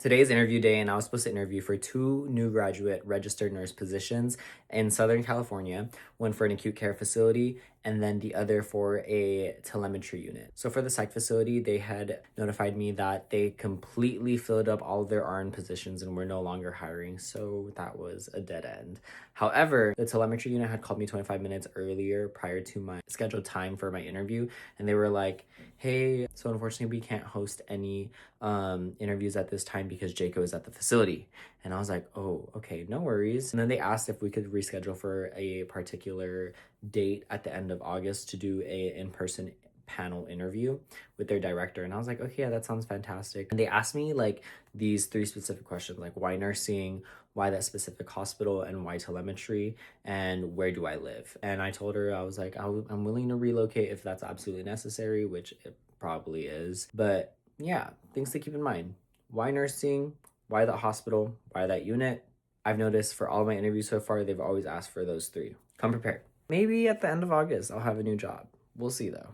Today's interview day, and I was supposed to interview for two new graduate registered nurse positions in Southern California, one for an acute care facility, and then the other for a telemetry unit. So for the psych facility, they had notified me that they completely filled up all of their RN positions and were no longer hiring, so that was a dead end. However, the telemetry unit had called me 25 minutes earlier prior to my scheduled time for my interview, and they were like, hey, so unfortunately we can't host any interviews at this time because Jaco is at the facility. And I was like, oh, okay, no worries. And then they asked if we could reschedule for a particular date at the end of August to do a in-person panel interview with their director. And I was like, okay, yeah, that sounds fantastic. And they asked me like these three specific questions, like why nursing, why that specific hospital, and why telemetry, and where do I live? And I told her, I was like, I'm willing to relocate if that's absolutely necessary, which it probably is. But yeah, things to keep in mind. Why nursing? Why that hospital? Why that unit? I've noticed for all my interviews so far, they've always asked for those three. Come prepared. Maybe at the end of August, I'll have a new job. We'll see though.